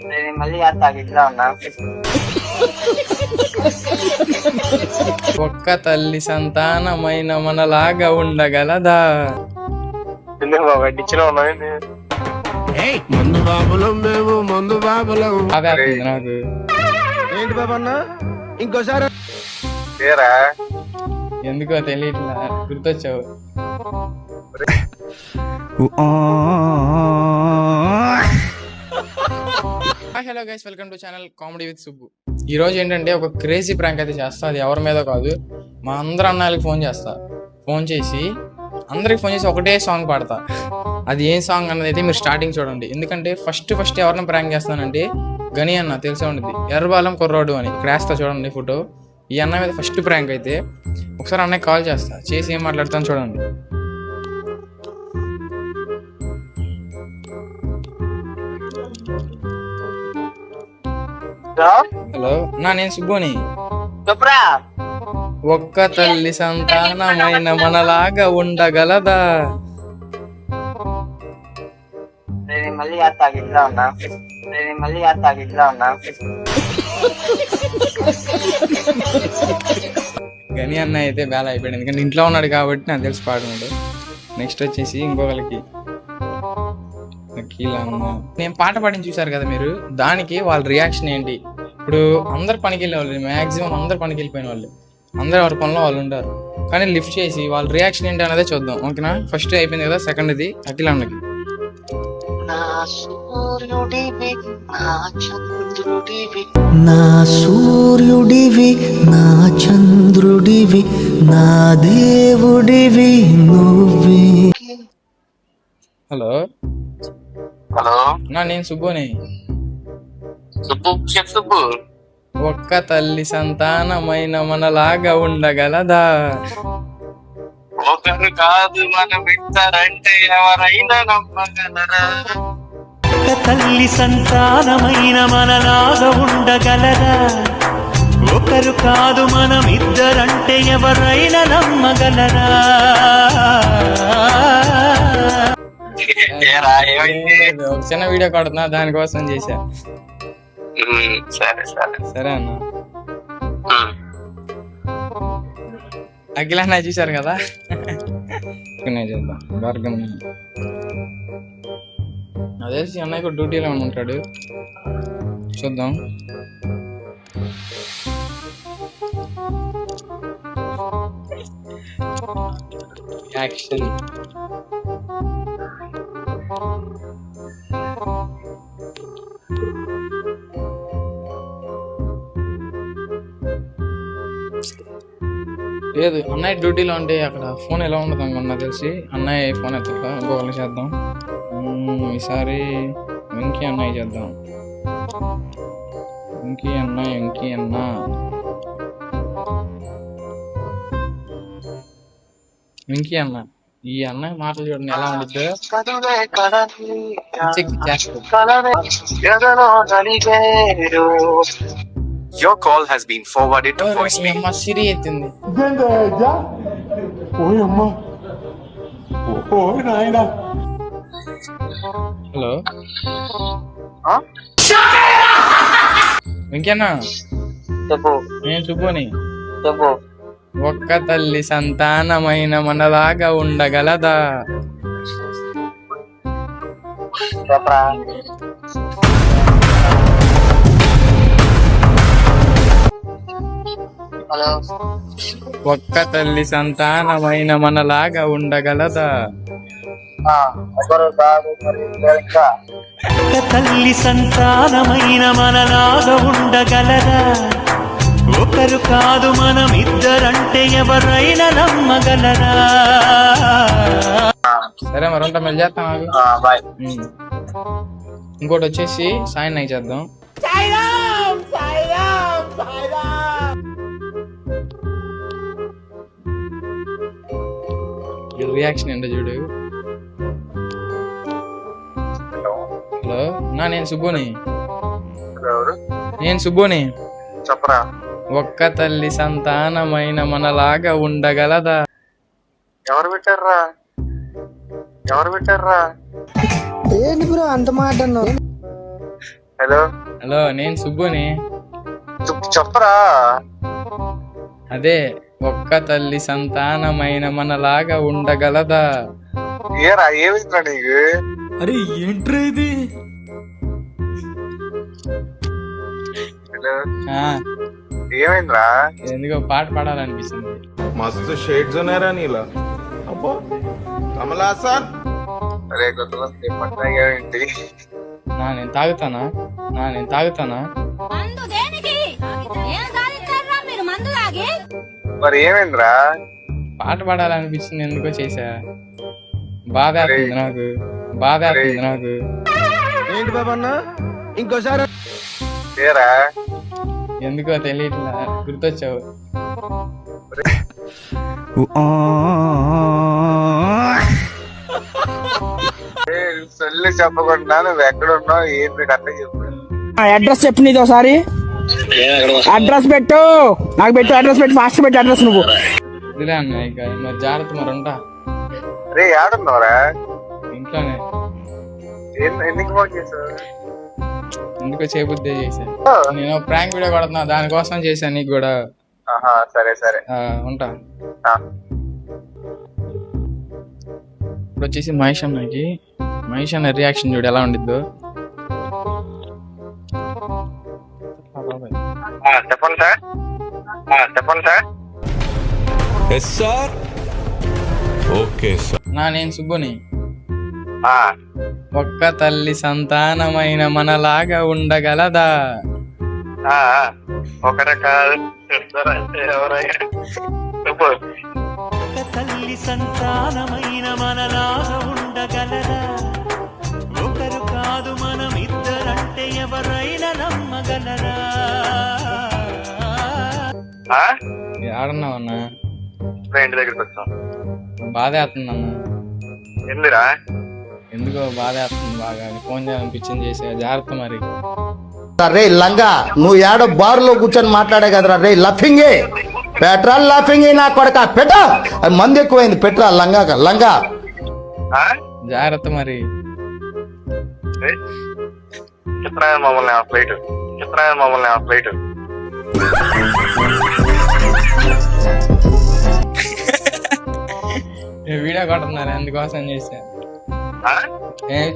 నేను మళ్ళీ చేస్తా ఇట్లా ఉన్నా. ఒక్క తల్లి సంతానమైన మనలాగా ఉండగలదా? ఎందుకు బాబా డిచ్చిలో ఉన్నావు? మందు బాబులం మేము, మందు బాబులం. ఆవేస్తుంది నాకు. ఏంటి బాబు అన్న ఇంకోసారి పేరా ఎందుకో తెలియట్లా, గుర్తొచ్చావు. Hello guys, welcome to channel comedy with Subbu. ఈ రోజు ఏంటంటే ఒక క్రేజీ ప్రాంక్ అయితే చేస్తా. అది ఎవరి మీద కాదు, మా అందరు అన్నయ్యలకి ఫోన్ చేస్తా. ఫోన్ చేసి అందరికి ఫోన్ చేసి ఒకటే సాంగ్ పాడతా. అది ఏం సాంగ్ అన్నది అయితే మీరు స్టార్టింగ్ చూడండి. ఎందుకంటే ఫస్ట్ ఎవరిని ప్రాంక్ చేస్తానంటే గని అన్న తెలిసే ఉండేది, ఎర్రబాలెం కుర్రాడు అని. ఇక్కడ వేస్తా చూడండి ఫోటో. ఈ అన్న మీద ఫస్ట్ ప్రాంక్ అయితే ఒకసారి అన్నయ్య కాల్ చేస్తా, చేసి ఏం మాట్లాడతాను చూడండి. హలో నా, నేను సుబ్బుని. చెప్పురా. ఒక్క తల్లి సంతానమైన మనలాగా ఉండగలదా? నేను మళ్ళీ చేస్తా ఇట్లా ఉన్నా. నేను మళ్ళీ చేస్తా ఇట్లా ఉన్నా. గని అన్న అయితే బేల అయిపోయాడు, ఎందుకంటే ఇంట్లో ఉన్నాడు కాబట్టి నాకు తెలిసి పాడున్నాడు. నెక్స్ట్ వచ్చేసి ఇంకొకరికి నేను పాట పాడిని చూసారు కదా మీరు, దానికి వాళ్ళ రియాక్షన్ ఏంటి? ఇప్పుడు అందరు పనికి వెళ్ళే వాళ్ళు, మ్యాక్సిమం అందరు పనికి వెళ్ళిపోయిన వాళ్ళు, అందరు ఎవరి పనిలో వాళ్ళు ఉంటారు. కానీ లిఫ్ట్ చేసి వాళ్ళ రియాక్షన్ ఏంటి అన్నదే చూద్దాం, ఓకేనా? ఫస్ట్ అయిపోయింది కదా, సెకండ్ ఇది అఖిల్ అన్నకి. నా సూర్యుడివి నా చంద్రుడివి నా దేవుడివి నువ్వే. హలో హలో నా, నేను సుబ్బుని. సుబ్బు చెప్పు. ఒక్క తల్లి సంతానమైన మనలాగా ఉండగలదా? ఒకరు కాదు మనం ఇద్దరంటే ఎవరైనా నమ్మగలరా? ఒక్క తల్లి సంతానమైన మనలాగా ఉండగలరా? ఒకరు కాదు మనం ఇద్దరంటే ఎవరైనా నమ్మగలరా? ఒక చిన్న వీడియో కొడుతున్నా, దానికోసం చేశా. సరే సరే సరే అన్న. అఖిల్ అన్న చూశారు కదా, చేద్దాం. భార్గం అదే అన్నయ్య కూడా డ్యూటీలో ఉంటాడు, చూద్దాం. యాక్షన్. లేదు, అన్నయ్య డ్యూటీలో ఉంటే అక్కడ ఫోన్ ఎలా ఉండదు అనుకున్నా తెలిసి అన్నయ్య ఫోన్ ఎత్తుతా. ఇంకొకళ్ళు చేద్దాం ఈసారి. వెంకీ అన్నయ్య చేద్దాం. వెంకీ అన్న వెంకీ అన్న, ఈ అన్నయ్య మాటలు చూడండి ఎలా ఉండిద్దో. Your call has been forwarded to voicemail. అమ్మ సిరి ఎత్తింది. హలో వెంకీ అన్న, చెప్పు. నేను సుబ్బుని. చెప్పు. ఒక్క తల్లి సంతానమైన మనలాగా ఉండగలదా? చెప్పరా. హలో. ఒక్క తల్లి సంతానమైన మనలాగా ఉండగలదా? ఒకరు కాదు మరి ఇంకా. ఒక్క తల్లి సంతానమైన మనలాగా ఉండగలరా? ఒకరు కాదు మనం ఇద్దరంటే ఎవరైనా నమ్మగలరా? సరే మరి ఉంటా, మళ్ళీ చేస్తాం ఆగు. బాయ్. ఇంకోటి వచ్చేసి సాయం నై చేద్దాం. రియాక్షన్ ఏంటో చూడు. హలో నా, నేను సుబ్బుని. చెప్పరా. ఒక్క తల్లి సంతానమైన మనలాగా ఉండగలదా? ఎవరు పెట్టారా? ఏంటి బ్రో అంత మాట అన్నావు? హలో హలో నేను సుబ్బుని. చెప్పరా. అదే ఒక్క తల్లి సంతానమైన మనలాగా ఉండగలదా? ఏరా ఏమిందిరా నీకు? అరే ఏంట్రా ఇది? హలో ఆ, ఏమైందిరా? ఎందుకో పాట పాడాలనిపిస్తుంది. మస్తు షేడ్స్ ఉన్నారా నీలా? అబ్బో కమలా సార్. అరే కొంతమంది పట్టాగేంటి? నేను తాగుతానా? నేను తాగుతానా? మందు దేనికి? ఏం సాధించారా మీరు మందు తాగి? మరి ఏమైందిరా? పాట పాడాలనిపిస్తుంది, ఎందుకో చేసా. బాధేస్తుంది నాకు, బాధేస్తుంది నాకు. ఏంటి బాబన్న ఇంకోసారి? ఏరా ఎందుకో తెలియట్లా, గుర్తొచ్చావు. సొల్లు చెప్పకుండా నువ్వు ఎక్కడున్నావు ఏంటి అట్లా చెప్పు. అడ్రస్ చెప్పు నీది ఒకసారి. అడ్రస్ పెట్టు, నాకు పెట్టు అడ్రస్ పెట్టు, ఫాస్ట్ పెట్టు అడ్రస్ నువ్వు. ఇదిలే అన్న, ఇక మరి జాగ్రత్త, మరి ఉంటా. అరే ఏడున్నావురా? ఇంట్లోనే. ఎందుకు ఫోన్ చేసావు? ఎందుకో చేయబుద్దే చేశా. నేను ప్రాంక్ వీడియో కొడుతున్నా, దానికోసం చేశాను నీకు కూడా. సరే సరే ఉంటా. ఆ. ఇప్పుడు వచ్చేసి మహేష్ అన్న రియాక్షన్ చూడు ఎలా ఉండిద్దో. చెప్పండి సార్. చెప్పండి sir. Yes sir. Okay sir. నేను సుబ్బుని. ఒక్క తల్లి సంతానమైన మనలాగా ఉండగలదా? ఒకటే కాదు ఎవరైనా చెప్పు. ఒక్క తల్లి సంతానమైన మనలాగా ఉండగలరా? ఒకరు కాదు మనం ఇద్దరంటే ఎవరైనా నమ్మగలరా? ఆడున్నావన్నా? ఇంటి దగ్గరికి వచ్చాం. బాధేస్తుందన్న. ఎందురా? ఎందుకో బాధేస్తుంది బాగా. ఫోన్ చేయాలనిపించింది, చేసా. జాగ్రత్త మరి. రే లంగా, నువ్వు ఏడో బారులో కూర్చొని మాట్లాడే కదరా రే లఫింగే. పెట్రోల్ లఫింగే నా కొడక. పెట్ట మంది ఎక్కువైంది, పెట్రా లంగా. జాగ్రత్త మరి. చెప్పరా మమ్మల్ని ఫ్లైట్. వీడియో కొడుతున్నారు, అందుకోసం చేసా.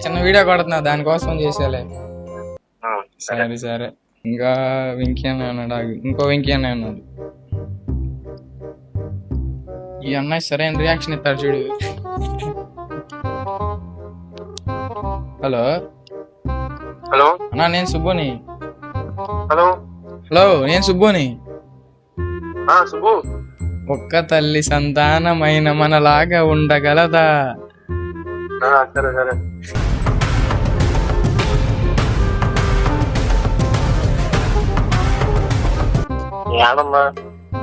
చిన్న వీడియో కొడుతున్నా, దానికోసం చేసేలే. సరే. ఇంకా వెంకీ అన్న అన్నాడు. ఇంకో వెంకీ అన్న అన్నాడు. ఈ అన్నయ్య సరైన రియాక్షన్ ఇస్తారు చూడు. హలో హలో అన్నా, నేను సుబ్బుని. హలో నేను సుబ్బుని. సుబ్బు. ఒక్క తల్లి సంతానమైన మనలాగా ఉండగలదా? సరే.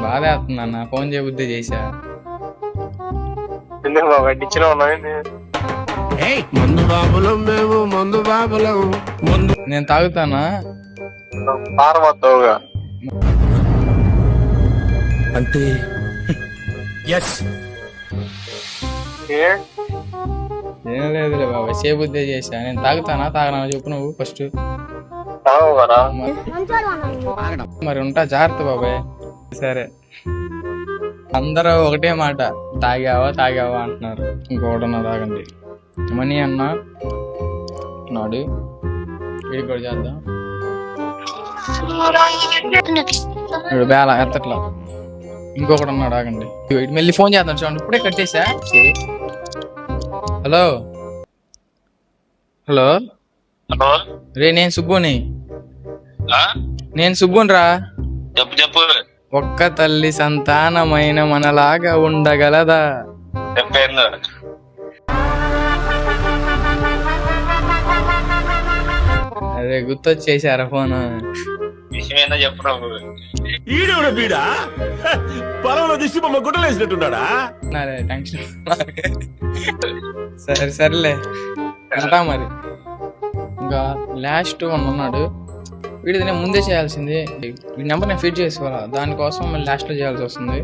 బాధేస్తుంది అన్న, ఫోన్ చేయబుద్దే చేసా. వడ్డించిన ఉన్నాయండి. మందు బాబులం మేము, మందు బాబులం. నేను తాగుతానా? పారమవుతావుగా అంటే ఎస్. ఏం లేదులే బాబాయ్, చేయబుద్దే చేసా. నేను తాగుతానా తాగనా చెప్పు నువ్వు ఫస్ట్. మరి ఉంటా, జాగ్రత్త బాబాయ్. సరే. అందరూ ఒకటే మాట, తాగావా అంటున్నారు. ఇంకొకటన్నా తాగండి. మనీ అన్న నాడు వీడికి కూడా చేద్దాం. ఇప్పుడు బేల ఎత్తట్లా. ఇంకొకటి అన్నాడు, ఆగండి. మళ్ళీ ఫోన్ చేద్దాం చూడండి. ఇప్పుడే కట్టేసా. హలో రే, నేను సుబ్బుని. రా. చెప్పు. ఒక్క తల్లి సంతానమైన మనలాగా ఉండగలదా? చెప్పేందు. అదే గుర్తొచ్చేసారా ఫోన్? విషయం ఏందో చెప్పు. ఈడెవడ బీడా పొలంలో దిష్టి బొమ్మ గుడ్డలేసినట్టున్నాడా? టెన్షన్. సరేలే, ఉంటా మరి. ఇంకా లాస్ట్ వన్ ఉన్నాడు. వీడిది నేను ముందే చేయాల్సింది. ఈ నెంబర్ నేను ఫీడ్ చేసుకోవాలా, దానికోసం మళ్ళీ లాస్ట్లో చేయాల్సి వస్తుంది.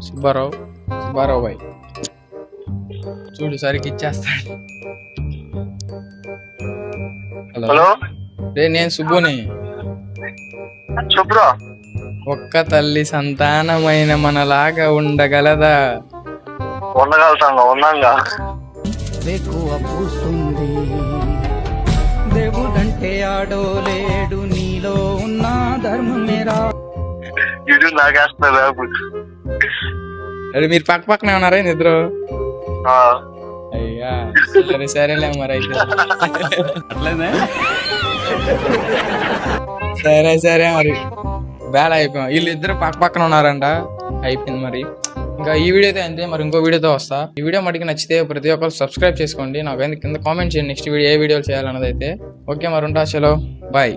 సుబ్బారావు బాయ్ చూడు, సరికి ఇచ్చేస్తాడు. హలో రే నేను సుబ్బుని. చెప్పురా. ఒక్క తల్లి సంతానమైన మనలాగా ఉండగలదా? ఉండగలుగుతాంగా, ఉన్నాంగా. ఎక్కువ పూస్తుంది దేవుడంటే ఆడో లేడు, నీలో ఉన్న ధర్మమేరా. ఇది నాకేస్తున్నా. అరే మీరు పక్క పక్కనే ఉన్నారా నిద్ర? అయ్యా సరే సరేలే మరి అయితే. సరే సరే మరి బేడ అయిపోయాం. వీళ్ళిద్దరు పక్క పక్కన ఉన్నారంట. అయిపోయింది మరి. ఇంకా ఈ వీడియో అయితే అంతే. మరి ఇంకో వీడియోతో వస్తా. ఈ వీడియో మటుకు నచ్చితే ప్రతి ఒక్కరు సబ్స్క్రైబ్ చేసుకోండి. నాకు కింద కామెంట్ చేయండి నెక్స్ట్ వీడియో ఏ వీడియోలు చేయాలన్నది అయితే. ఓకే మరి ఉంటా, చలో బాయ్.